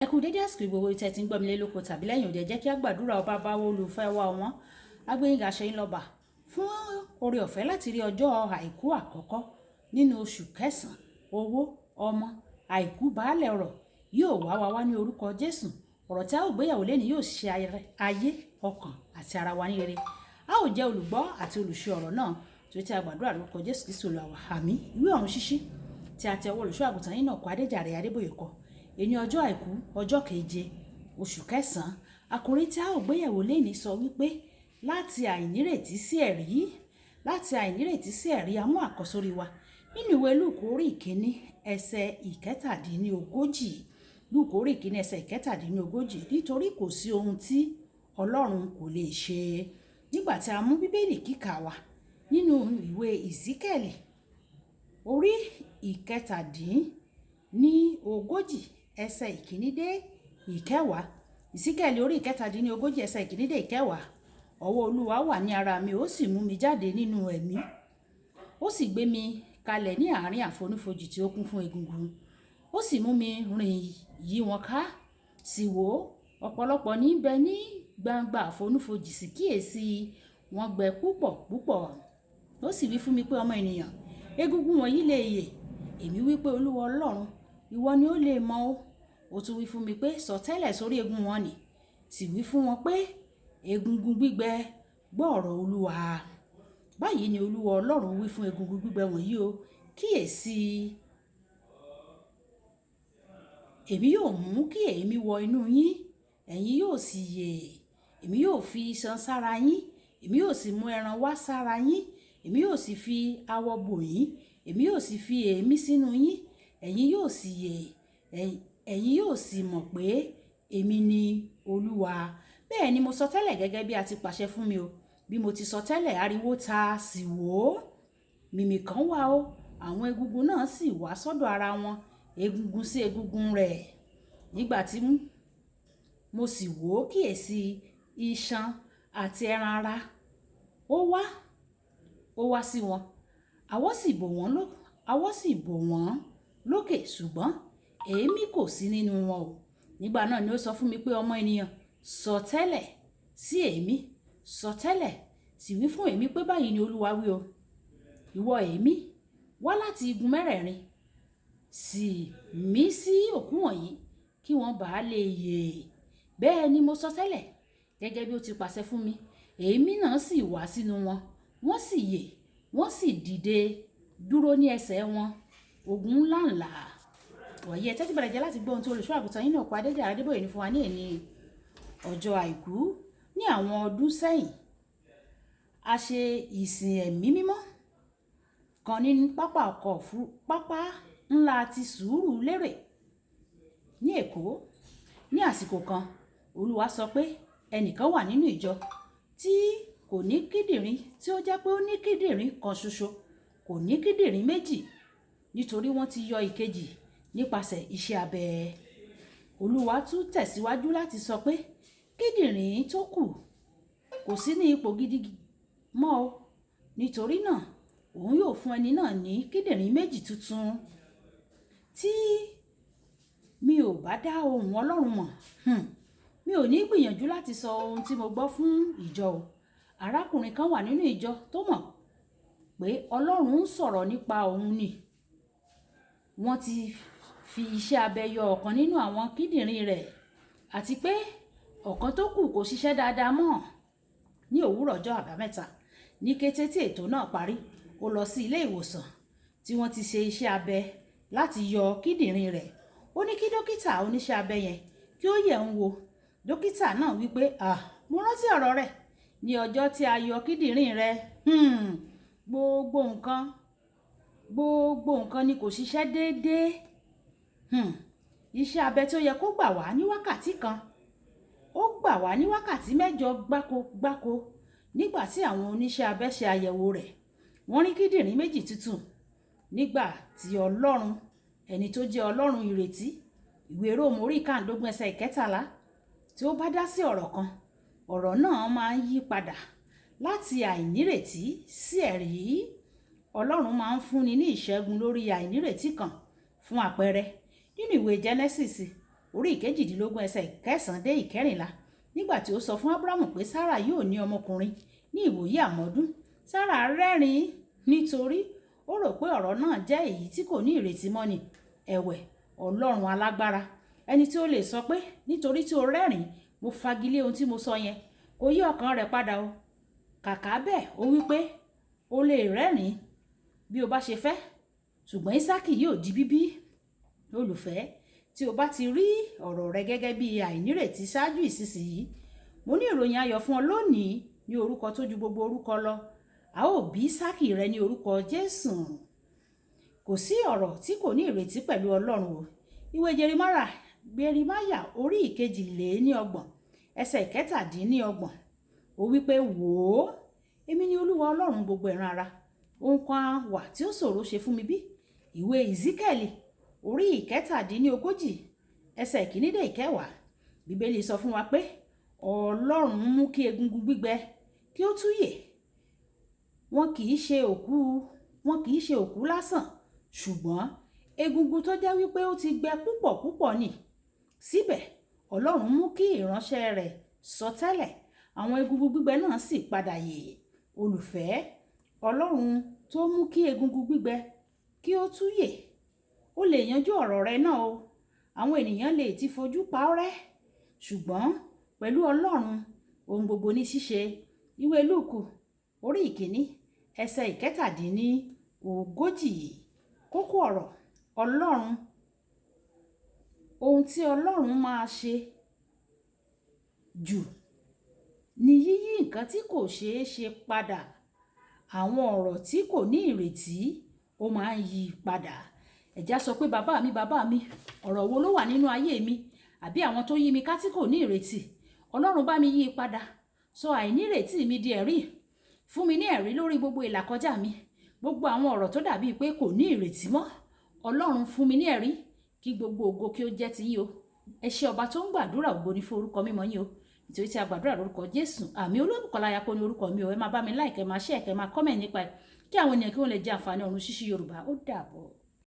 Ẹ kú dédé àsìkò gbogbo tí ẹ ti ń gbọ́ mi lé lóko tàbí lẹ́yìn òde, jẹ́ kí a gbàdúrà. Ọba bá wo olùfẹ́ wa wọn Agbẹ́yìnga Ṣẹ́yìn lọ́ba fún oore ọ̀fẹ́ láti rí ọjọ́ àìkú àkọ́kọ́ nínú oṣù kẹsàn-án. Owó, ọmọ, àìkú baálẹ̀ ọ̀rọ̀ yóò wá ní orúkọ Jésù. Ọ̀rọ̀ tí a ó gbéyàwó lẹ́ni yóò ṣe ayé, ọkàn àti ara wa ní rere. A ó jẹ́ olùgbọ́ àti olùṣe ọ̀rọ̀ náà tó ti a gbàdúrà lórúkọ Jésù Kristi Olúwa wa. Àmín. Ìwé ọ̀run ṣíṣí tí a tẹ ọwọ́ olùṣọ́ àgùntàn yìí náà kọ Adéjàre Adébóyè kọ. Èní ọjọ́ àìkú ọjọ́ keje oṣù kẹsàn-án. Àkòrí tí a ó gbéyàwó lẹ́ni sọ wípé láti àìnírètí sí ẹ̀rí. Láti àìnírètí sí ẹ̀rí, a mú àkọ́sórí wa nínú ìwé Lúùkù orí ìkíní ẹsẹ̀ ìkẹtàdínlógójì. Lúùkù orí ìkíní ẹsẹ̀ ìkẹtàdínlógójì. Nítorí kò sí ohun tí Ọlọ́run kò lè ṣe. Nígbà tí a mú bíbélì kíkà wa nínú ìwé Ìsíkẹ́lì orí ìkẹtàdínlógójì ẹsẹ̀ ìkíní dé ìkẹwàá. Ìsíkẹ́lì orí ìkẹtàdínlógójì ẹsẹ̀ ìkíní dé ìkẹwàá. Ọwọ́ Olúwa wà ní ara mi, ó sì mú mi jáde nínú ẹ̀mí. Ó sì gbé mi kalẹ̀ ní àárín àfonífojì tí ó kún fún egungun. Ó sì mú mi rìn yí wọn ká. Sì wò, ọ̀pọ̀lọpọ̀ ní bẹ ní gbangba àfonífojì, sì kíyèsí wọn gbẹ púpọ̀ púpọ̀. Ó sì wí fún mi pé, ọmọ ènìyàn, egungun wọ̀nyí lè yè? Èmi wí pé, Olúwa Ọlọ́run, ìwọ ni ó lè mọ̀ ó. Ó tún wí fún mi pé, sọtẹ́lẹ̀ sórí egun wọn nì. Sì wí fún wọn pé, egungun gbígbẹ, gbọ́ ọ̀rọ̀ Olúwa. Báyìí ni Olúwa Ọlọ́run wí fún egungun gbígbẹ wọ̀nyí o, kíyèsí, èmi yóò mú kí èémí wọ inú yín, ẹ̀yin yóò sì yè. Èmi yóò fi iṣan sára yín, èmi yóò sì mú ẹran wá sára yín, èmi yóò sì fi awọ bò yín, èmi yóò sì fi èémí sínú yín, ẹ̀yin yóò sì yè, ẹ̀yin yóò sì mọ̀ pé èmi ni Olúwa. Bẹ́ẹ̀ ni mo sọ tẹ́lẹ̀ gẹ́gẹ́ bí a ti pàṣẹ fún mi o. Bí mo ti sọ tẹ́lẹ̀, ariwo ta, sì wò ó, mìmì kan wà o. Àwọn egungun náà sì wá sọ́dọ̀ ara wọn, egungun sí egungun rẹ̀. Nígbà tí mo sì wò ó, kíyèsí iṣan àti ẹran ara. Ó wá sí wọn. Awọ sì bò wọ́n lókè, ṣùgbọ́n èémí kò sí nínú wọn o. Nígbà náà ni ó sọ fún mi pé, ọmọ ènìyàn, sọtẹ́lẹ̀ sí èémí. Sọtẹ́lẹ̀ sì wí fún èémí pé, báyìí ni Olúwa wí o. Ìwọ èémí, wá láti igun mẹ́rẹ̀ẹ̀rin, sì mí sí òkú wọ̀nyí kí wọ́n bá lè yè. Bẹ́ẹ̀ ni mo sọ tẹ́lẹ̀ gẹ́gẹ́ bí ó ti pàṣẹ fún mi. Èémí náà sì wá sínú wọn, wọ́n sì yè, wọ́n sì dìde dúró ní ẹsẹ̀ wọn, ogun ńláǹlà. Wọ̀nyí ẹ tẹ́tí bẹ̀rẹ̀ jẹ́ láti gbọ́ ohun tí olùṣọ́ àgùntàn yìí náà kọ Adéjàre Adébóyè ní fún wa ní èní ọjọ́ àìkú. Ní àwọn ọdún sẹ́yìn, a ṣe ìsìn ẹ̀mí mímọ́ kan ní pápá ńlá ti Sùúrùlérè ní Èkó. Ní àsìkò kan, Olúwa sọ pé ẹnìkan wà nínú ìjọ tí kò ní kíndìnrín, tí ó jẹ́ pé ó ní kíndìnrín kan ṣoṣo, kò ní kíndìnrín méjì, nítorí wọ́n ti yọ ìkejì nípasẹ̀ iṣẹ́ abẹ. Olúwa tún tẹ̀síwájú láti sọ pé kíndìnrín tó kù kò sí ní ipò gidi mọ́ o. Nítorí náà, òun yóò fún ẹni náà ní kíndìnrín méjì tuntun. Tí mi ò bá dá ohùn Ọlọ́run mọ̀, mi ò ní gbìyànjú láti sọ ohun tí mo gbọ́ fún ìjọ o. Arákùnrin kan wà nínú ìjọ tó mọ̀ pé Ọlọ́run ń sọ̀rọ̀ nípa òun ni. Wọ́n ti fi iṣẹ́ abẹ yọ ọ̀kan nínú àwọn kíndìnrín rẹ̀, àti pé ọ̀kan tó kù kò ṣiṣẹ́ dáadáa mọ́. Ní òwúrọ̀ ọjọ́ àbámẹ́ta, ní kété tí ètò náà parí, ó lọ sí ilé ìwòsàn tí wọ́n ti ṣe iṣẹ́ abẹ láti yọ kíndìnrín rẹ̀. Ó ní kí dókítà oníṣẹ́ abẹ yẹn kí ó yẹ̀ ń wò. Dókítà náà wí pé, mo rántí ọ̀rọ̀ rẹ̀ ní ọjọ́ tí a yọ kíndìnrín rẹ̀. Gbogbo nǹkan ni kò ṣiṣẹ́ déédéé. Iṣẹ́ abẹ tí ó yẹ kó gbà wá ní wákàtí kan, ó gbà wá ní wákàtí 8 gbáko. Nígbà tí àwọn oníṣẹ́ abẹ ṣe àyẹ̀wò rẹ̀, wọ́n rí kíndìnrín méjì tuntun. Nígbà tí Ọlọ́run, ẹni tó jẹ́ Ọlọ́run ìrètí, ìwé Róòmù orí 15 ẹsẹ̀ 13, tí ó bá dá sí ọ̀rọ̀ kan, ọ̀rọ̀ náà máa ń yí padà láti àìnírètí sí ẹ̀rí. Ọlọ́run máa ń fúnni ní ìṣẹ́gun lórí àìnírètí kan. Fún àpẹẹrẹ, nínú ìwé Genesis orí ìkejìdínlógún ẹsẹ̀ ìkẹsàn-án dé ìkẹrìnlá nígbà tí ó sọ fún Ábúráhámù pé Sárà yóò ní ọmọkùnrin ní ìwòyí àmọ́dún. Sárà rẹ́rìn-ín nítorí ó rò pé ọ̀rọ̀ náà jẹ́ èyí tí kò ní ìrètí mọ́ ni. Ẹ̀wẹ̀, Ọlọ́run alágbára, ẹni tí ó lè sọ pé nítorí tí o rẹ́rìn-ín mo fagilé ohun tí mo sọ yẹn, kò yí ọkàn rẹ̀ padà o. Kàkà bẹ́ẹ̀ ó wí pé o lè rẹ́rìn-ín bí o bá ṣe fẹ́, ṣùgbọ́n Ísákì yóò di bíbí. Olùfẹ́, tí o bá ti rí ọ̀rọ̀ rẹ gẹ́gẹ́ bí àìnírètí ṣáájú ìsinsìnyí, mo ní ìròyìn ayọ̀ fún ọ lónìí ní orúkọ tó ju gbogbo orúkọ lọ. A ó bí Ísákì rẹ ní orúkọ Jésù. Kò sí ọ̀rọ̀ tí kò ní ìrètí pẹ̀lú Ọlọ́run o. Ìwé Jeremáyà orí ìkejìléníọgbọ̀n ẹsẹ̀ ìkẹtàdínníọgbọ̀n ó wí pé wò ó, èmi ni Olúwa Ọlọ́run gbogbo ẹran ara. Ohun kan wà tí ó ṣòro ṣe fún mi bí? Ìwé Èzíkẹ́lì orí ìkẹtàdínníogójì ẹsẹ̀ ìkíní dé ìkẹwàá. Bíbélì sọ fún wa pé Ọlọ́run mú kí egungun gbígbẹ kí ó túyè. Wọn kì í ṣe òkú lásán, ṣùgbọ́n egungun tó jẹ́ wípé ó ti gbẹ púpọ̀ púpọ̀ ni. Síbẹ̀ Ọlọ́run mú kí ìránṣẹ́ rẹ̀ sọtẹ́lẹ̀, àwọn egungun gbígbẹ náà sì padà yè. Olùfẹ́, Ọlọ́run tó mú kí egungun gbígbẹ kí ó túyè, ó lè yanjú ọ̀rọ̀ rẹ náà o. Àwọn ènìyàn lè ti fojú pa ọ́ rẹ́, ṣùgbọ́n pẹ̀lú Ọlọ́run ohun gbogbo ní ṣíṣe. Ìwé Lúùkù orí ìkíní ẹsẹ̀ ìkẹtàdínníogójì. Kókó ọ̀rọ̀ Ọlọ́run. Ohun tí Ọlọ́run máa ṣe jù ni yíyí nǹkan tí kò ṣeé ṣe padà. Àwọn ọ̀rọ̀ tí kò ní ìrètí ó máa ń yí padà. Ẹ̀já sọ pé bàbá mi, ọ̀rọ̀ wo ló wà nínú ayé mi àbí àwọn tó yí mi ká tí kò ní ìrètí? Ọlọ́run bá mi yí padà. Sọ àìnírètí mi di ẹ̀rí. Fún mi ní ẹ̀rí lórí gbogbo ìlàkọjá mi, gbogbo àwọn ọ̀rọ̀ tó dàbí pé kò ní ìrètí mọ́. Ọlọ́run fún mi ní ẹ̀rí, kí gbogbo ògo kí ó jẹ́ ti yín o. Ẹ ṣé ọba tó ń gbàdúrà, ògo ni fún orúkọ mímọ́ yín o. Nítorí tí a gbàdúrà lórúkọ Jésù. Àmín. Olúbùkọ́lá kó ní orúkọ mi o. Ẹ máa bá mi like, ẹ máa share, ẹ máa comment nípa ẹ̀ kí àwọn ènìyàn kí wọ́n lè jẹ àǹfààní ọ̀run ṣíṣí Yorùbá. Ó dàbọ̀.